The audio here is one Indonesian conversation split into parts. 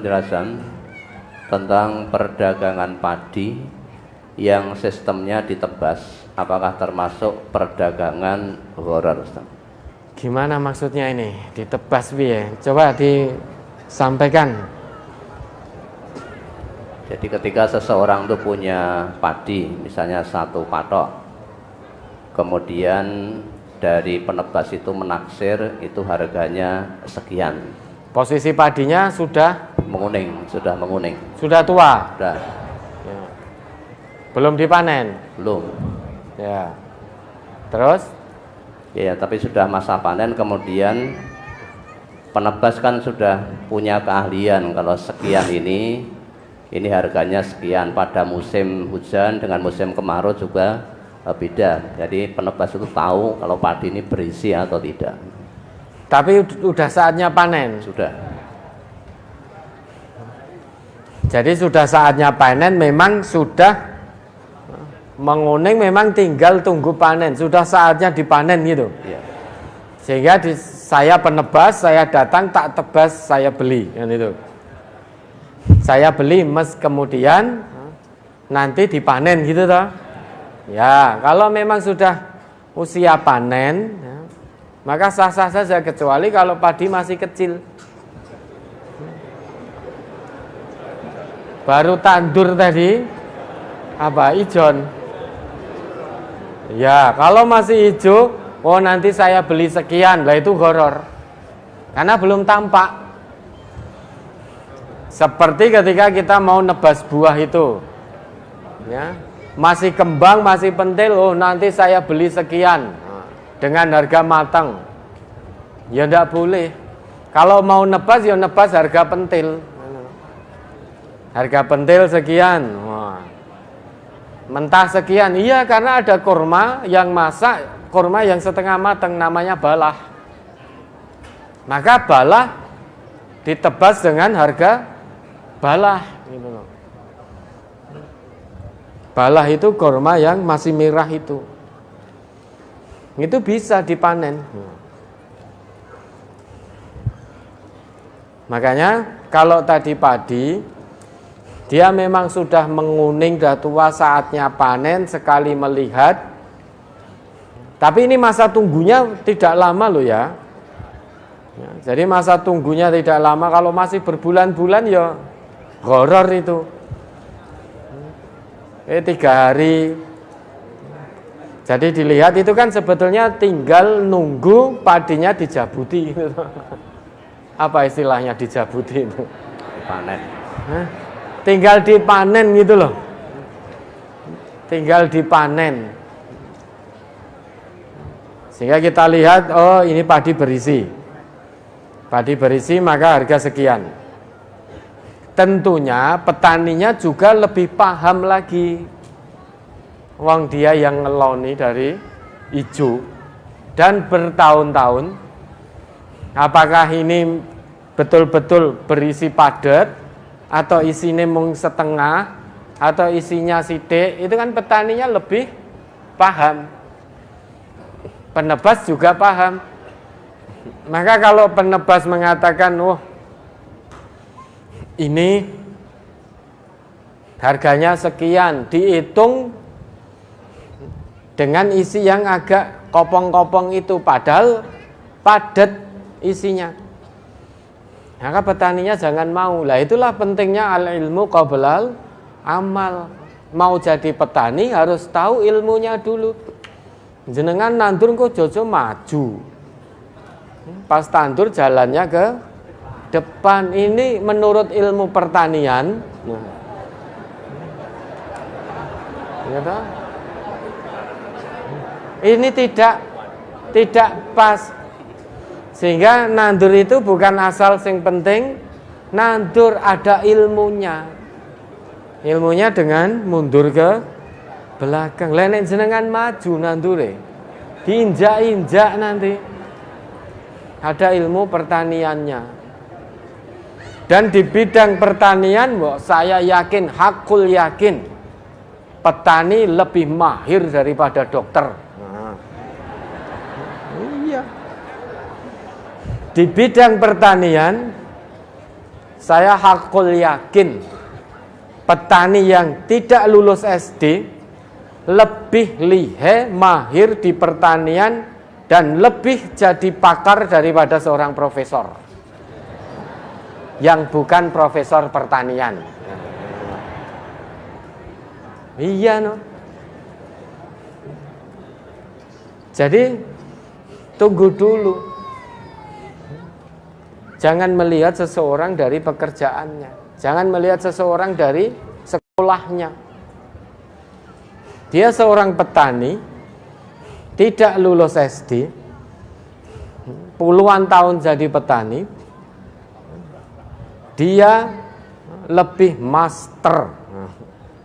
penjelasan tentang perdagangan padi yang sistemnya ditebas. Apakah termasuk perdagangan gharar, Ustaz? Gimana maksudnya ini? Ditebas piye? Coba disampaikan. Jadi ketika seseorang itu punya padi, misalnya 1 patok, kemudian dari penebas itu menaksir itu harganya sekian. Posisi padinya sudah menguning. Sudah tua. Sudah. Ya. Belum dipanen. Belum. Ya. Terus? Ya, tapi sudah masa panen, kemudian penebas kan sudah punya keahlian kalau sekian ini harganya sekian. Pada musim hujan dengan musim kemarau juga beda. Jadi penebas itu tahu kalau padi ini berisi atau tidak. Tapi udah saatnya panen. Sudah. Jadi sudah saatnya panen, memang sudah menguning, memang tinggal tunggu panen. Sudah saatnya dipanen gitu. Ya. Sehingga saya penebas, saya datang tak tebas, saya beli kan itu. Saya beli kemudian nanti dipanen gitu toh. Ya, kalau memang sudah usia panen, ya, maka sah-sah saja, kecuali kalau padi masih kecil. Baru tandur tadi ijon. Ya, kalau masih hijau, oh nanti saya beli sekian, lah itu gharar. Karena belum tampak. Seperti ketika kita mau nebas buah itu. Ya, masih kembang, masih pentil, oh nanti saya beli sekian dengan harga matang. Ya enggak boleh. Kalau mau nebas, ya nebas harga pentil. Harga pentil sekian. Wah. Mentah sekian. Iya, karena ada kurma yang masak, kurma yang setengah matang, namanya balah. Maka balah ditebas dengan harga balah gitu loh. Balah itu kurma yang masih merah itu. Itu bisa dipanen. Makanya kalau tadi padi, dia memang sudah menguning, sudah tua, saatnya panen, sekali melihat. Tapi ini masa tunggunya tidak lama loh ya. Jadi masa tunggunya tidak lama. Kalau masih berbulan-bulan ya gharar itu. 3 hari. Jadi dilihat itu kan sebetulnya tinggal nunggu padinya dijabuti. Apa istilahnya dijabuti itu? Panen. Tinggal dipanen gitu loh. Tinggal dipanen. Sehingga kita lihat, oh ini padi berisi. Padi berisi maka harga sekian. Tentunya petaninya juga lebih paham lagi. Wong dia yang ngeloni dari hijau dan bertahun-tahun. Apakah ini betul-betul berisi padat atau isinya mung setengah atau isinya sidik, itu kan petaninya lebih paham. Penebas juga paham. Maka kalau penebas mengatakan, oh ini harganya sekian, dihitung dengan isi yang agak kopong-kopong itu, padahal padat isinya. Maka petaninya jangan mau. Lah itulah pentingnya al-ilmu qablal amal. Mau jadi petani harus tahu ilmunya dulu. Jenengan nandur kok jojo maju. Pas tandur jalannya ke depan. Ini menurut ilmu pertanian. Ini tidak pas. Sehingga nandur itu bukan asal, sing penting nandur ada ilmunya. Ilmunya dengan mundur ke belakang. Lenek jenengan maju nandure, diinjak-injak nanti. Ada ilmu pertaniannya. Dan di bidang pertanian, saya yakin, hakul yakin, petani lebih mahir daripada dokter. Iya. Di bidang pertanian, saya hakul yakin petani yang tidak lulus SD lebih lihai, mahir di pertanian dan lebih jadi pakar daripada seorang profesor yang bukan profesor pertanian. Iya no. Jadi tunggu dulu. Jangan melihat seseorang dari pekerjaannya. Jangan melihat seseorang dari sekolahnya. Dia seorang petani, tidak lulus SD, puluhan tahun jadi petani, dia lebih master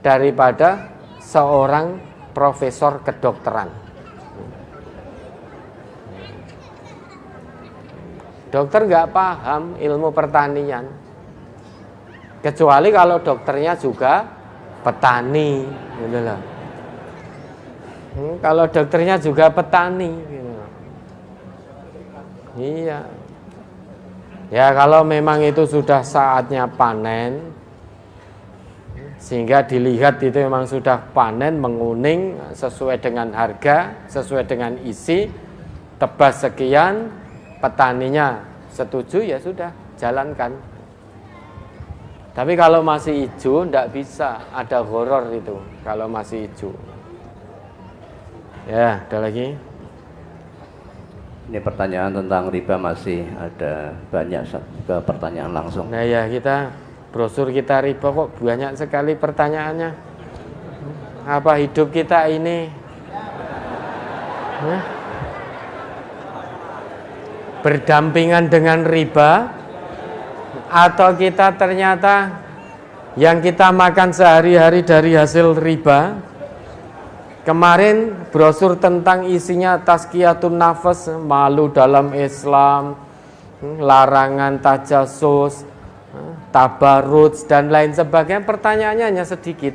daripada seorang profesor kedokteran. Dokter nggak paham ilmu pertanian, kecuali kalau dokternya juga petani, gitu loh. Kalau dokternya juga petani, gitu. Iya. Ya kalau memang itu sudah saatnya panen, sehingga dilihat itu memang sudah panen, menguning sesuai dengan harga, sesuai dengan isi, tebas sekian, petaninya setuju ya sudah, jalankan. Tapi kalau masih hijau, tidak bisa, ada horor itu kalau masih hijau. Ya, ada lagi. Ini pertanyaan tentang riba masih ada banyak ke pertanyaan langsung. Nah ya, kita brosur kita riba kok banyak sekali pertanyaannya. Apa hidup kita ini berdampingan dengan riba, atau kita ternyata yang kita makan sehari-hari dari hasil riba? Kemarin brosur tentang isinya tazkiyatun nafas, malu dalam Islam, larangan tajasus, tabarruj dan lain sebagainya. Pertanyaannya hanya sedikit.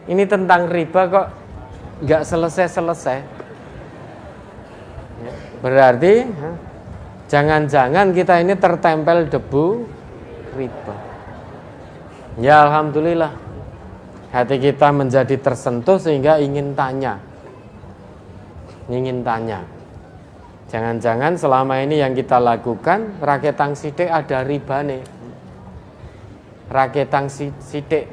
Ini tentang riba kok nggak selesai-selesai. Berarti jangan-jangan kita ini tertempel debu riba. Ya alhamdulillah, hati kita menjadi tersentuh sehingga ingin tanya. Jangan-jangan selama ini yang kita lakukan raketang sidik ada ribane. Raketang sidik,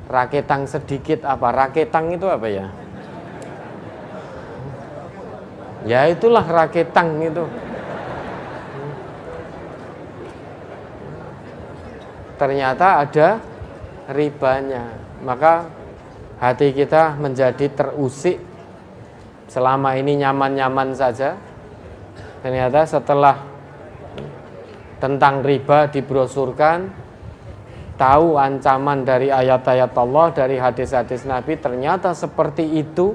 raketang sedikit apa? Raketang itu apa ya? Ya itulah raketang itu. Ternyata ada ribanya. Maka hati kita menjadi terusik. Selama ini nyaman-nyaman saja. Ternyata setelah tentang riba dibrosurkan, tahu ancaman dari ayat-ayat Allah, dari hadis-hadis Nabi, ternyata seperti itu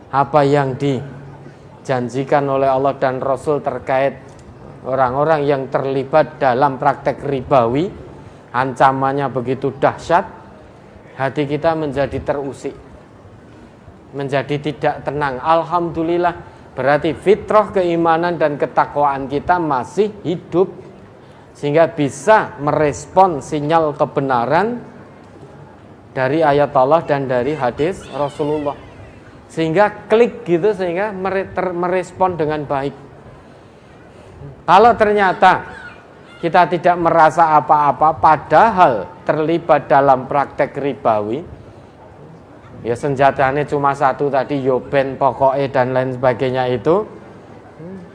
apa yang dijanjikan oleh Allah dan Rasul terkait orang-orang yang terlibat dalam praktek ribawi, ancamannya begitu dahsyat. Hati kita menjadi terusik, menjadi tidak tenang. Alhamdulillah, berarti fitrah keimanan dan ketakwaan kita masih hidup, sehingga bisa merespon sinyal kebenaran dari ayat Allah dan dari hadis Rasulullah, sehingga klik gitu, sehingga merespon dengan baik. Kalau ternyata kita tidak merasa apa-apa padahal terlibat dalam praktek ribawi, ya senjatanya cuma satu tadi, yoben pokoknya dan lain sebagainya, itu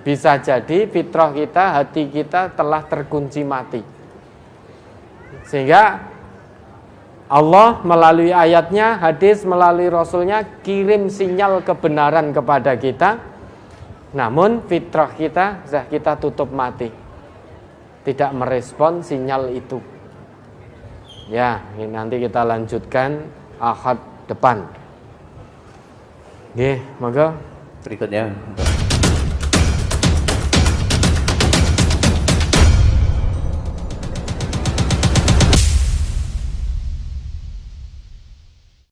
bisa jadi fitrah kita, hati kita telah terkunci mati. Sehingga Allah melalui ayatnya, hadis melalui Rasulnya kirim sinyal kebenaran kepada kita, namun fitrah kita sudah kita tutup mati, tidak merespon sinyal itu. Ya, nanti kita lanjutkan Ahad depan. Oke, maka berikutnya